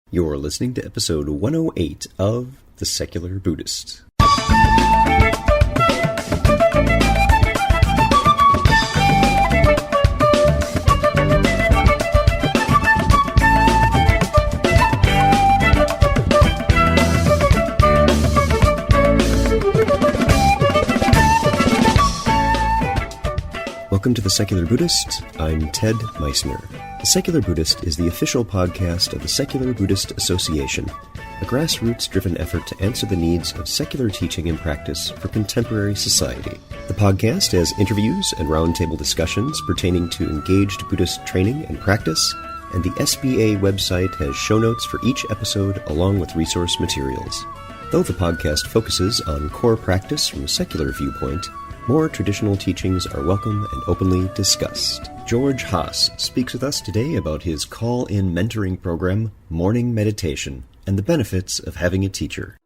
You're listening to episode 108 of The Secular Buddhist. Welcome to The Secular Buddhist. I'm Ted Meissner. The Secular Buddhist is the official podcast of the Secular Buddhist Association, a grassroots-driven effort to answer the needs of secular teaching and practice for contemporary society. The podcast has interviews and roundtable discussions pertaining to engaged Buddhist training and practice, and the SBA website has show notes for each episode along with resource materials. Though the podcast focuses on core practice from a secular viewpoint, more traditional teachings are welcome and openly discussed. George Haas speaks with us today about his call-in mentoring program, Morning Meditation, and the benefits of having a teacher.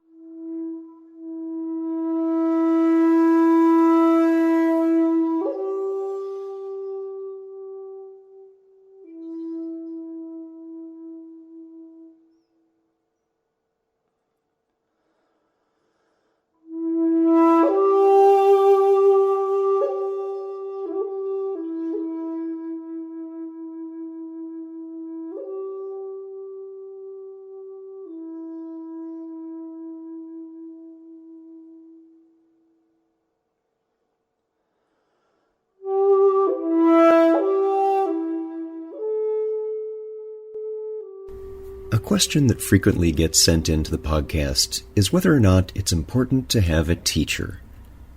A question that frequently gets sent into the podcast is whether or not it's important to have a teacher.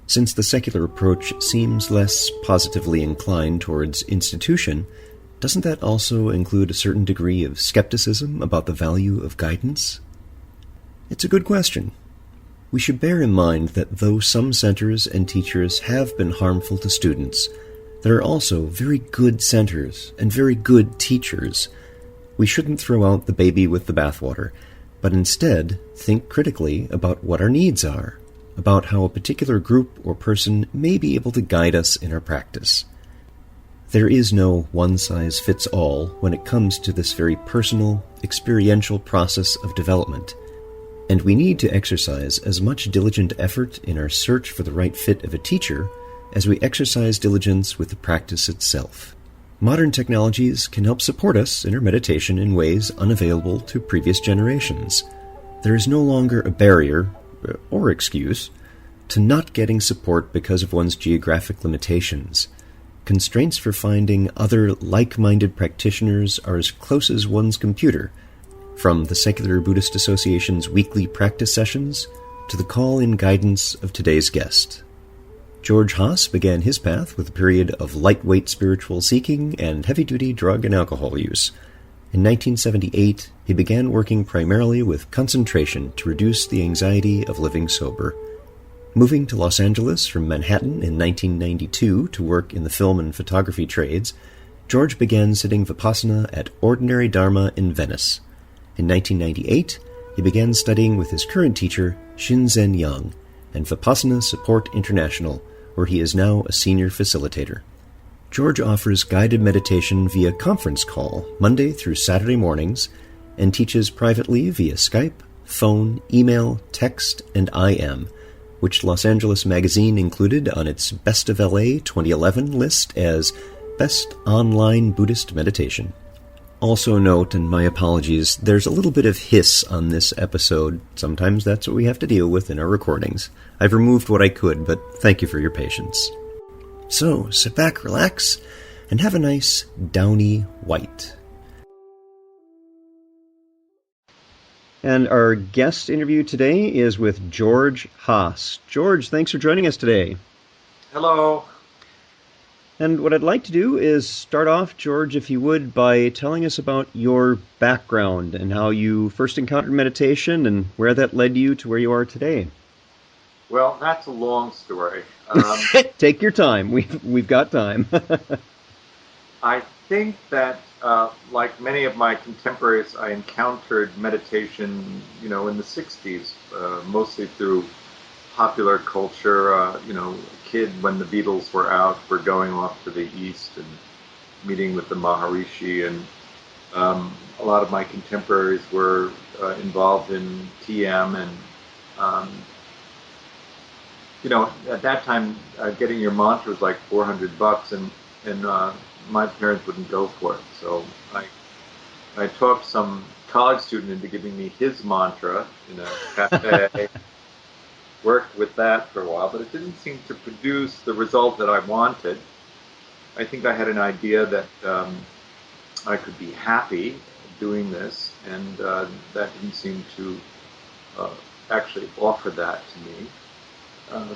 Since the secular approach seems less positively inclined towards institution, doesn't that also include a certain degree of skepticism about the value of guidance? It's a good question. We should bear in mind that though some centers and teachers have been harmful to students, there are also very good centers and very good teachers. We shouldn't throw out the baby with the bathwater, but instead think critically about what our needs are, about how a particular group or person may be able to guide us in our practice. There is no one-size-fits-all when it comes to this very personal, experiential process of development, and we need to exercise as much diligent effort in our search for the right fit of a teacher as we exercise diligence with the practice itself. Modern technologies can help support us in our meditation in ways unavailable to previous generations. There is no longer a barrier, or excuse, to not getting support because of one's geographic limitations. Constraints for finding other like-minded practitioners are as close as one's computer, from the Secular Buddhist Association's weekly practice sessions to the call-in guidance of today's guest. George Haas began his path with a period of lightweight spiritual seeking and heavy-duty drug and alcohol use. In 1978, he began working primarily with concentration to reduce the anxiety of living sober. Moving to Los Angeles from Manhattan in 1992 to work in the film and photography trades, George began sitting Vipassana at Ordinary Dharma in Venice. In 1998, he began studying with his current teacher, Shinzen Yang, and Vipassana Support International, where he is now a senior facilitator. George offers guided meditation via conference call Monday through Saturday mornings and teaches privately via Skype, phone, email, text, and IM, which Los Angeles Magazine included on its Best of LA 2011 list as Best Online Buddhist Meditation. Also note, and my apologies, there's a little bit of hiss on this episode. Sometimes that's what we have to deal with in our recordings. I've removed what I could, but thank you for your patience. So, sit back, relax, and have a nice downy white. And our guest interview today is with George Haas. George, thanks for joining us today. Hello. And what I'd like to do is start off, George, if you would, by telling us about your background and how you first encountered meditation and where that led you to where you are today. Well, that's a long story. Take your time. We've got time. I think that, like many of my contemporaries, I encountered meditation, in the 60s, mostly through popular culture. A kid when the Beatles were out, were going off to the East and meeting with the Maharishi, and A lot of my contemporaries were involved in TM, and um, at that time, getting your mantra was like $400, and my parents wouldn't go for it. So I talked some college student into giving me his mantra in a cafe. Worked with that for a while, but it didn't seem to produce the result that I wanted. I think I had an idea that I could be happy doing this, and that didn't seem to uh, actually offer that to me.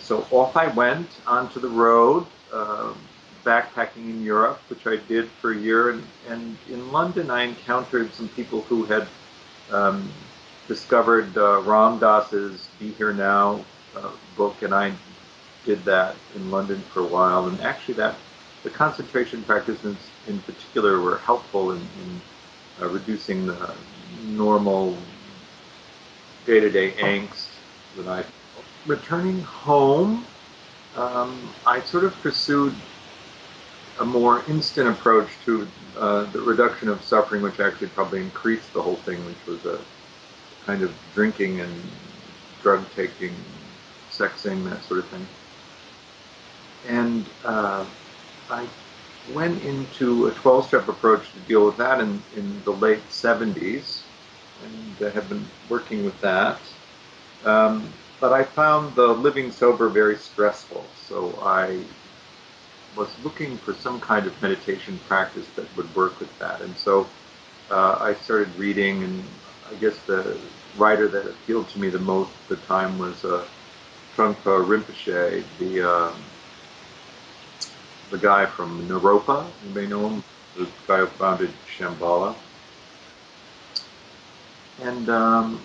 So off I went onto the road, backpacking in Europe, which I did for a year. And in London, I encountered some people who had um, discovered Ram Dass's Be Here Now book, and I did that in London for a while. And actually, the concentration practices in particular were helpful in reducing the normal day-to-day angst that I. Returning home, I sort of pursued a more instant approach to the reduction of suffering, which actually probably increased the whole thing, which was a kind of drinking and drug taking, sexing, that sort of thing. And I went into a 12-step approach to deal with that in the late 70s, and have been working with that. But I found the living sober very stressful, so I was looking for some kind of meditation practice that would work with that. And so I started reading, and I guess the writer that appealed to me the most at the time was Trungpa Rinpoche, the guy from Naropa. You may know him, the guy who founded Shambhala. And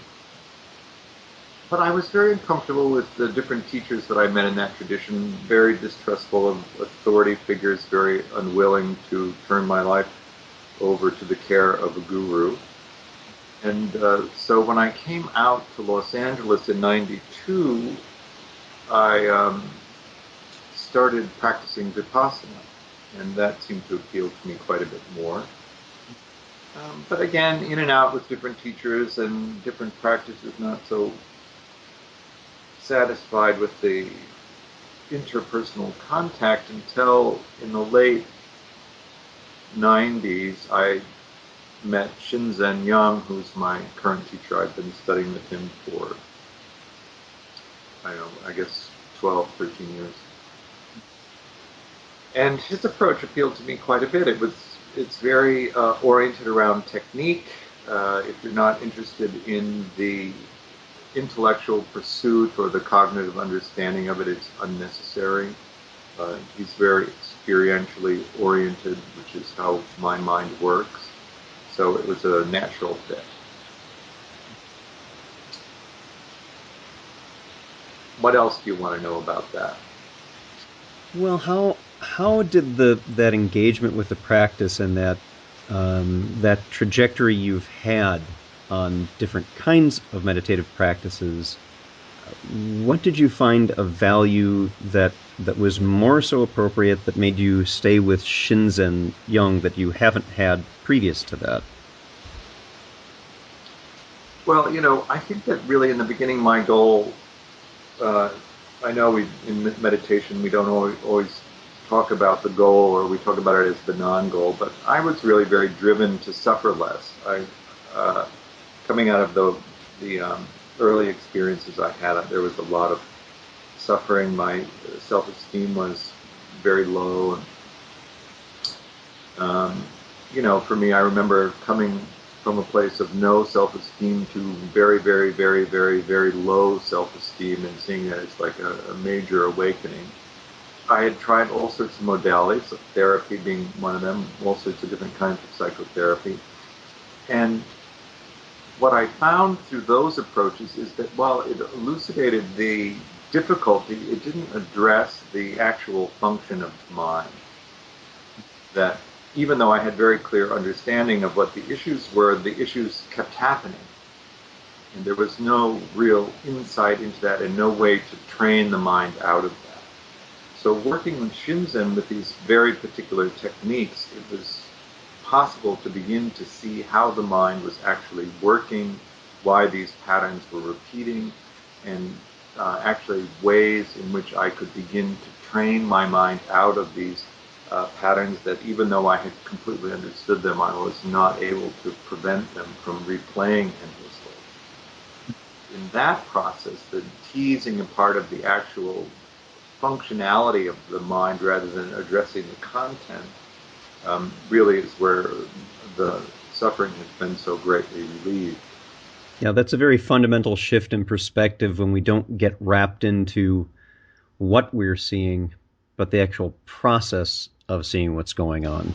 but I was very uncomfortable with the different teachers that I met in that tradition, very distrustful of authority figures, very unwilling to turn my life over to the care of a guru. And so when I came out to Los Angeles in '92, I started practicing Vipassana, and that seemed to appeal to me quite a bit more. But again, in and out with different teachers and different practices, not so satisfied with the interpersonal contact until in the late 90s I met Shinzen Young, who's my current teacher. I've been studying with him for, I guess 12, 13 years. And his approach appealed to me quite a bit. It's very oriented around technique. If you're not interested in the intellectual pursuit or the cognitive understanding of it, it's unnecessary. He's very experientially oriented, which is how my mind works. So it was a natural fit. What else do you want to know about that? Well, how did that engagement with the practice and that trajectory you've had on different kinds of meditative practices, what did you find of value that was more so appropriate that made you stay with Shinzen Young that you haven't had previous to that? Well, I think that really in the beginning my goal, I know in meditation we don't always talk about the goal, or we talk about it as the non-goal, but I was really very driven to suffer less. Coming out of the early experiences I had, there was a lot of suffering. My self-esteem was very low, and for me, I remember coming from a place of no self-esteem to very, very, very, very, very low self-esteem, and seeing that it's like a major awakening. I had tried all sorts of modalities, therapy being one of them, all sorts of different kinds of psychotherapy. And what I found through those approaches is that while it elucidated the difficulty, it didn't address the actual function of the mind. That even though I had very clear understanding of what the issues were, the issues kept happening. And there was no real insight into that and no way to train the mind out of that. So working with Shinzen with these very particular techniques, it was possible to begin to see how the mind was actually working, why these patterns were repeating, and actually ways in which I could begin to train my mind out of these patterns that, even though I had completely understood them, I was not able to prevent them from replaying endlessly. In that process, the teasing a part of the actual functionality of the mind rather than addressing the content really is where the suffering has been so greatly relieved. Yeah, that's a very fundamental shift in perspective when we don't get wrapped into what we're seeing, but the actual process of seeing what's going on.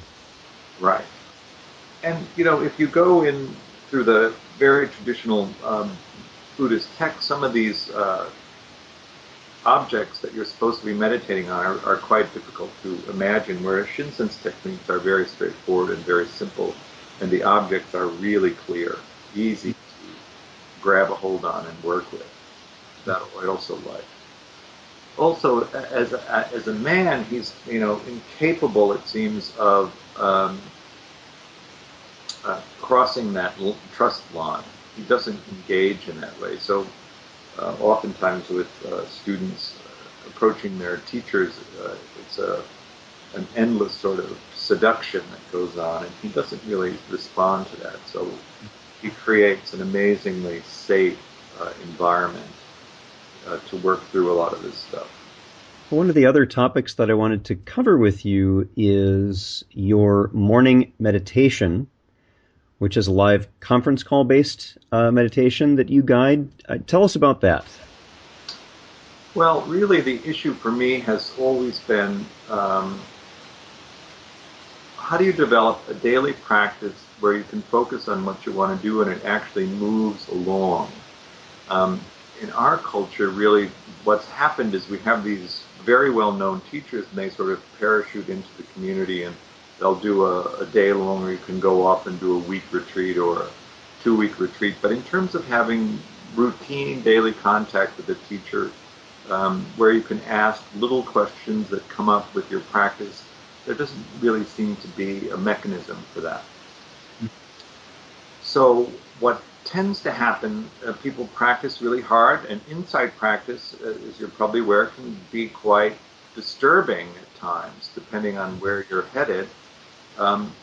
Right. And, if you go in through the very traditional Buddhist texts, some of these objects that you're supposed to be meditating on are quite difficult to imagine, whereas Shinsen's techniques are very straightforward and very simple, and the objects are really clear, easy to grab a hold on and work with. That I also like. Also, as a man, he's incapable, it seems, of crossing that trust line. He doesn't engage in that way. So oftentimes with students approaching their teachers, it's an endless sort of seduction that goes on, and he doesn't really respond to that. So he creates an amazingly safe environment to work through a lot of this stuff. One of the other topics that I wanted to cover with you is your morning meditation, which is a live conference call-based meditation that you guide. Tell us about that. Well, really the issue for me has always been how do you develop a daily practice where you can focus on what you want to do and it actually moves along. In our culture, really, what's happened is we have these very well-known teachers, and they sort of parachute into the community, and they'll do a day long, or you can go off and do a week retreat or a 2-week retreat. But in terms of having routine daily contact with the teacher, where you can ask little questions that come up with your practice, there doesn't really seem to be a mechanism for that. So what tends to happen, people practice really hard, and insight practice, as you're probably aware, can be quite disturbing at times, depending on where you're headed.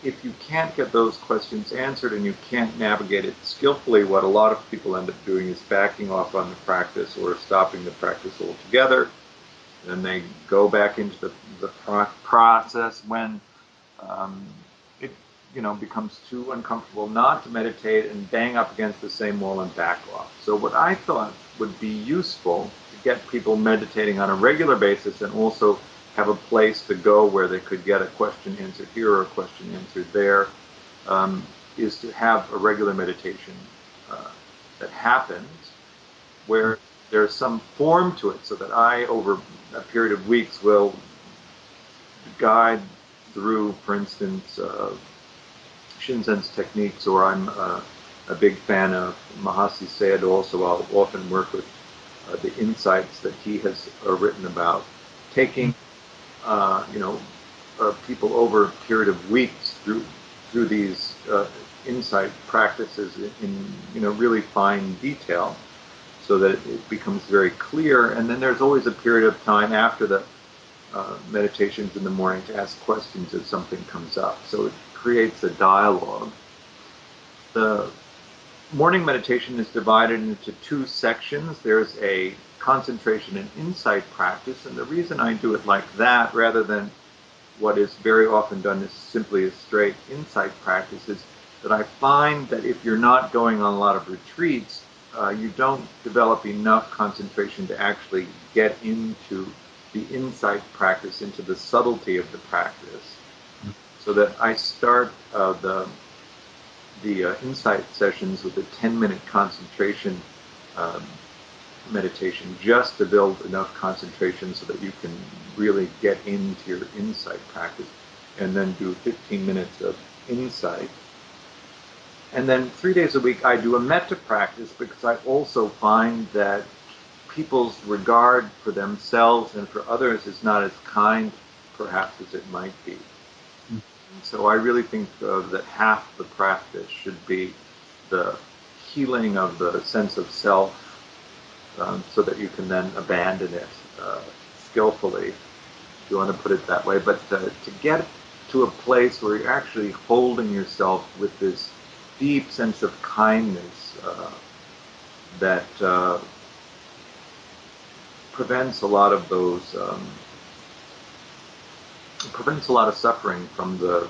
If you can't get those questions answered and you can't navigate it skillfully, what a lot of people end up doing is backing off on the practice or stopping the practice altogether. Then they go back into the process when it becomes too uncomfortable not to meditate and bang up against the same wall and back off. So what I thought would be useful to get people meditating on a regular basis and also have a place to go where they could get a question answered here or a question answered there, is to have a regular meditation that happens where there's some form to it, so that I, over a period of weeks, will guide through, for instance, Shinsen's techniques, or I'm a big fan of Mahasi Sayadaw, so I'll often work with the insights that he has written about, taking people over a period of weeks through these insight practices in really fine detail, so that it becomes very clear. And then there's always a period of time after the meditations in the morning to ask questions as something comes up. So it creates a dialogue. The morning meditation is divided into 2 sections. There's a concentration and insight practice, and the reason I do it like that rather than what is very often done is simply a straight insight practice is that I find that if you're not going on a lot of retreats, you don't develop enough concentration to actually get into the insight practice, into the subtlety of the practice. So that I start the insight sessions with a 10-minute concentration meditation, just to build enough concentration so that you can really get into your insight practice, and then do 15 minutes of insight. And then 3 days a week I do a metta practice, because I also find that people's regard for themselves and for others is not as kind, perhaps, as it might be. So I really think that half the practice should be the healing of the sense of self, so that you can then abandon it skillfully, if you want to put it that way. But to get to a place where you're actually holding yourself with this deep sense of kindness that prevents a lot of those, prevents a lot of suffering from the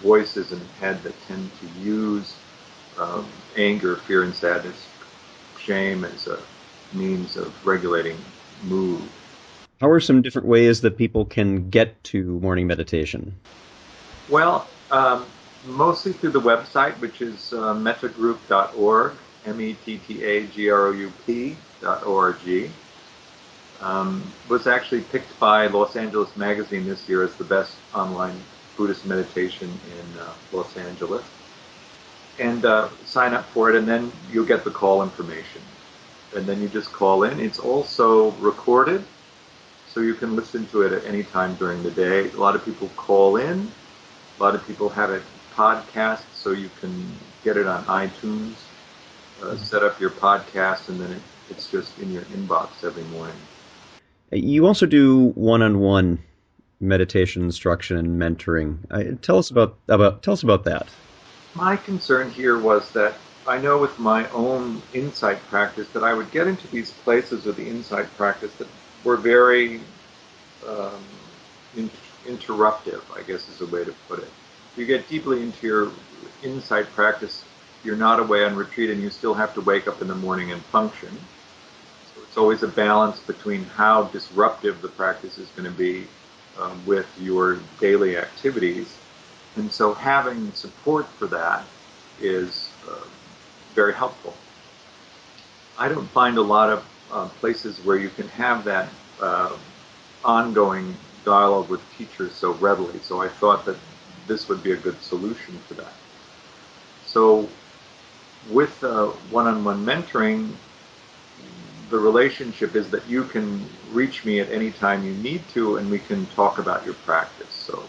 voices in the head that tend to use anger, fear, and sadness, shame as a means of regulating mood. How are some different ways that people can get to morning meditation? Well, mostly through the website, which is mettagroup.org, mettagroup.org. Was actually picked by Los Angeles Magazine this year as the best online Buddhist meditation in Los Angeles. And sign up for it, and then you'll get the call information. And then you just call in. It's also recorded, so you can listen to it at any time during the day. A lot of people call in. A lot of people have it podcast, so you can get it on iTunes, set up your podcast, and then it's just in your inbox every morning. You also do one-on-one meditation instruction and mentoring. Tell us about that. My concern here was that I know with my own insight practice that I would get into these places of the insight practice that were very interruptive, I guess is a way to put it. If you get deeply into your insight practice, you're not away on retreat and you still have to wake up in the morning and function. So it's always a balance between how disruptive the practice is going to be with your daily activities. And so having support for that is very helpful. I don't find a lot of places where you can have that ongoing dialogue with teachers so readily. So I thought that this would be a good solution for that. So with one-on-one mentoring, the relationship is that you can reach me at any time you need to, and we can talk about your practice. So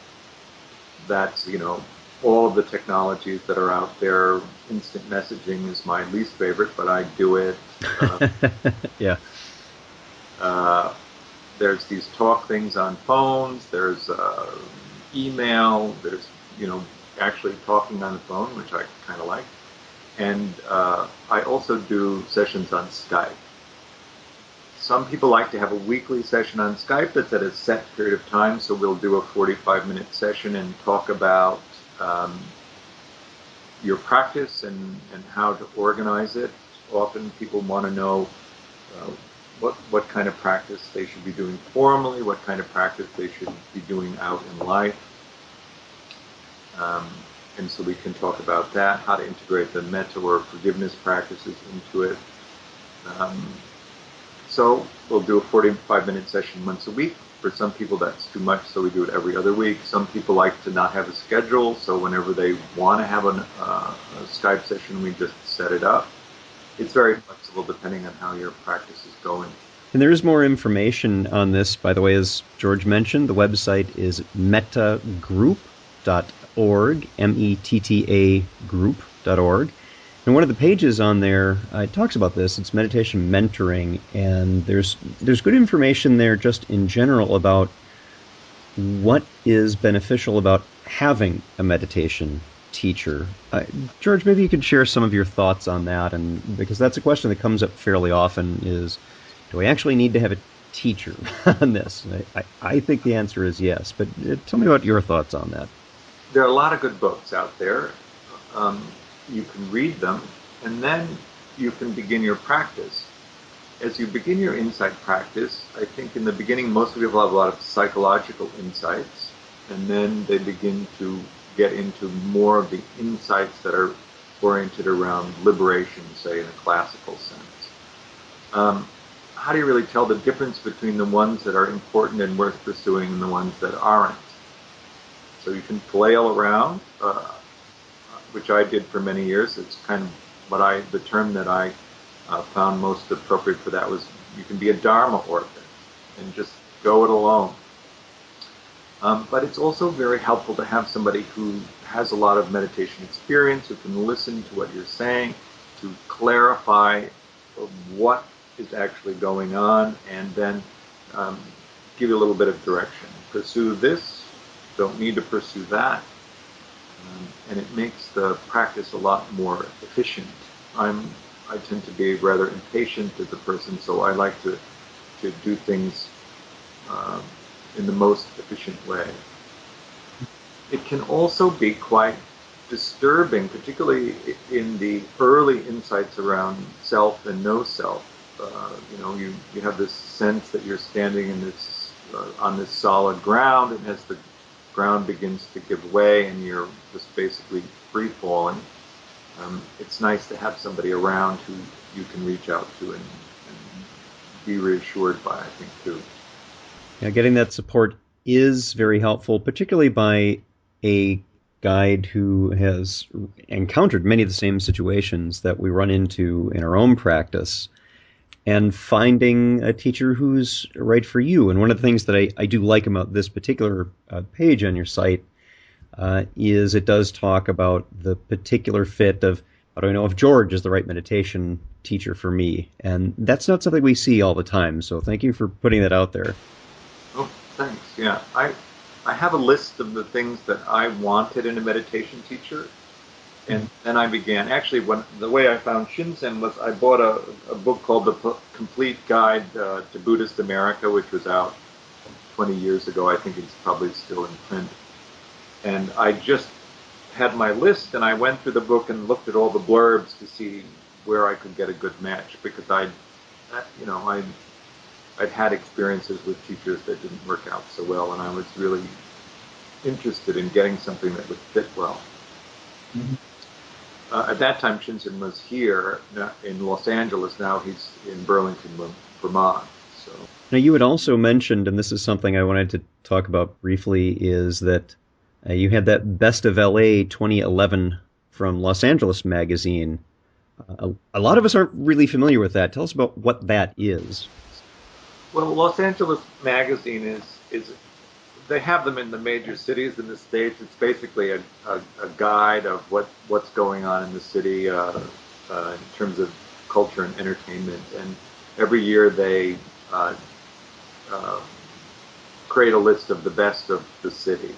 that's, all of the technologies that are out there. Instant messaging is my least favorite, but I do it. Yeah. There's these talk things on phones. There's email. There's, actually talking on the phone, which I kind of like. And I also do sessions on Skype. Some people like to have a weekly session on Skype that's at a set period of time, so we'll do a 45-minute session and talk about your practice and how to organize it. Often people want to know what kind of practice they should be doing formally, what kind of practice they should be doing out in life. And so we can talk about that, how to integrate the metta or forgiveness practices into it. So we'll do a 45-minute session once a week. For some people that's too much, so we do it every other week. Some people like to not have a schedule, so whenever they want to have a Skype session, we just set it up. It's very flexible depending on how your practice is going. And there is more information on this, by the way, as George mentioned. The website is mettagroup.org, METTA group.org. And one of the pages on there talks about this. It's meditation mentoring, and there's good information there just in general about what is beneficial about having a meditation teacher. George, maybe you could share some of your thoughts on that, and because that's a question that comes up fairly often is, do I actually need to have a teacher on this? I think the answer is yes, but tell me about your thoughts on that. There are a lot of good books out there. You can read them, and then you can begin your practice. As you begin your insight practice, I think in the beginning most people have a lot of psychological insights, and then they begin to get into more of the insights that are oriented around liberation, say in a classical sense. How do you really tell the difference between the ones that are important and worth pursuing and the ones that aren't? So you can flail around, which I did for many years. It's kind of the term that I found most appropriate for that was you can be a Dharma orphan and just go it alone. But it's also very helpful to have somebody who has a lot of meditation experience, who can listen to what you're saying, to clarify what is actually going on, and then um, give you a little bit of direction. Pursue this, don't need to pursue that. And it makes the practice a lot more efficient. I tend to be rather impatient as a person, so I like to do things um, in the most efficient way. It can also be quite disturbing, particularly in the early insights around self and no self. You have this sense that you're standing in this on this solid ground, and as the ground begins to give way and you're just basically free falling, it's nice to have somebody around who you can reach out to and be reassured by, I think, too. Yeah, getting that support is very helpful, particularly by a guide who has encountered many of the same situations that we run into in our own practice, and finding a teacher who's right for you. And one of the things that I do like about this particular page on your site is it does talk about the particular fit of, how do I know if George is the right meditation teacher for me? And that's not something we see all the time, so thank you for putting that out there. Oh, thanks. Yeah, I have a list of the things that I wanted in a meditation teacher, and then I began. Actually, the way I found Shinzen was I bought a book called The Complete Guide to Buddhist America, which was out 20 years ago. I think it's probably still in print. And I just had my list, and I went through the book and looked at all the blurbs to see where I could get a good match, because I'd had experiences with teachers that didn't work out so well, and I was really interested in getting something that would fit well. Mm-hmm. At that time, Shinzen was here in Los Angeles. Now he's in Burlington, Vermont. So. Now, you had also mentioned, and this is something I wanted to talk about briefly, is that you had that Best of LA 2011 from Los Angeles magazine. A lot of us aren't really familiar with that. Tell us about what that is. Well, Los Angeles magazine is they have them in the major cities in the States. It's basically a guide of what's going on in the city in terms of culture and entertainment. And every year they create a list of the best of the city.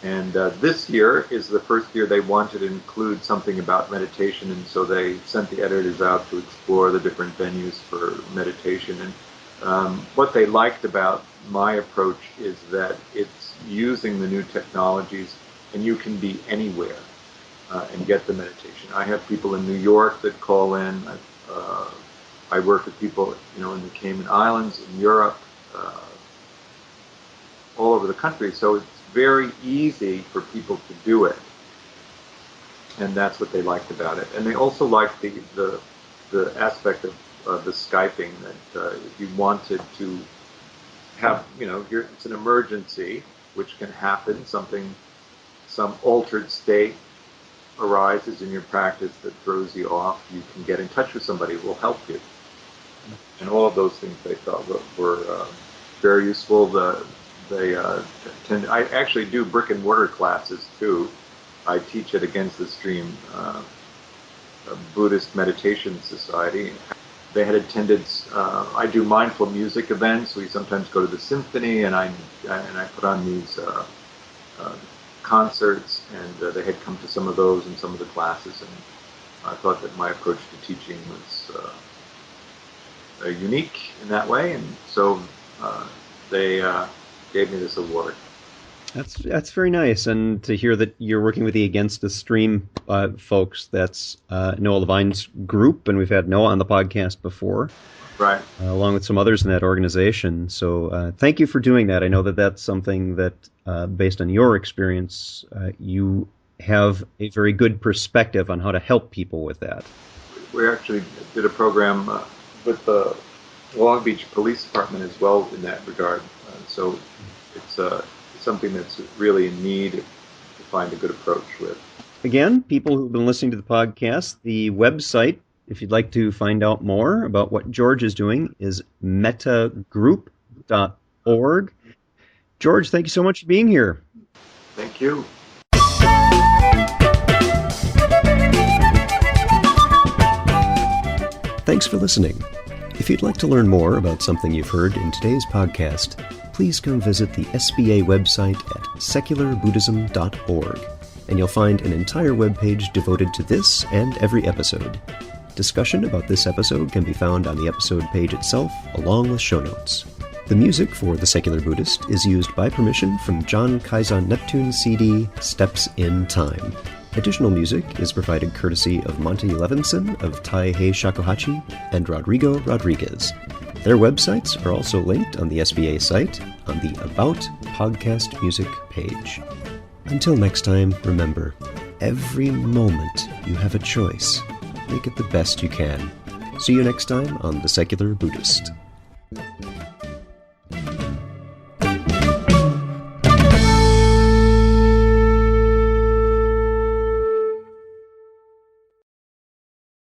And this year is the first year they wanted to include something about meditation, and so they sent the editors out to explore the different venues for meditation. And what they liked about my approach is that it's using the new technologies, and you can be anywhere and get the meditation. I have people in New York that call in. I work with people, in the Cayman Islands, in Europe, all over the country. So it's very easy for people to do it, and that's what they liked about it. And they also liked the aspect of the Skyping, that if you wanted to have, it's an emergency, which can happen, some altered state arises in your practice that throws you off, you can get in touch with somebody who will help you. And all of those things they thought were very useful. I actually do brick and mortar classes too. I teach at Against the Stream, a Buddhist Meditation Society. They had attended. I do mindful music events. We sometimes go to the symphony, and I put on these concerts, and they had come to some of those and some of the classes, and I thought that my approach to teaching was unique in that way, and so they gave me this award. That's very nice, and to hear that you're working with the Against the Stream folks. That's Noah Levine's group, and we've had Noah on the podcast before, right? Along with some others in that organization. So thank you for doing that. I know that that's something that, based on your experience, you have a very good perspective on how to help people with that. We actually did a program with the Long Beach Police Department as well in that regard. So it's something that's really in need to find a good approach with. Again, people who've been listening to the podcast, the website, if you'd like to find out more about what George is doing, is metagroup.org. George, thank you so much for being here. Thank you. Thanks for listening. If you'd like to learn more about something you've heard in today's podcast, please come visit the SBA website at secularbuddhism.org, and you'll find an entire webpage devoted to this and every episode. Discussion about this episode can be found on the episode page itself, along with show notes. The music for The Secular Buddhist is used by permission from John Kaizan Neptune's CD, Steps in Time. Additional music is provided courtesy of Monty Levinson of Taihei Shakuhachi and Rodrigo Rodriguez. Their websites are also linked on the SBA site on the About Podcast Music page. Until next time, remember, every moment you have a choice. Make it the best you can. See you next time on The Secular Buddhist.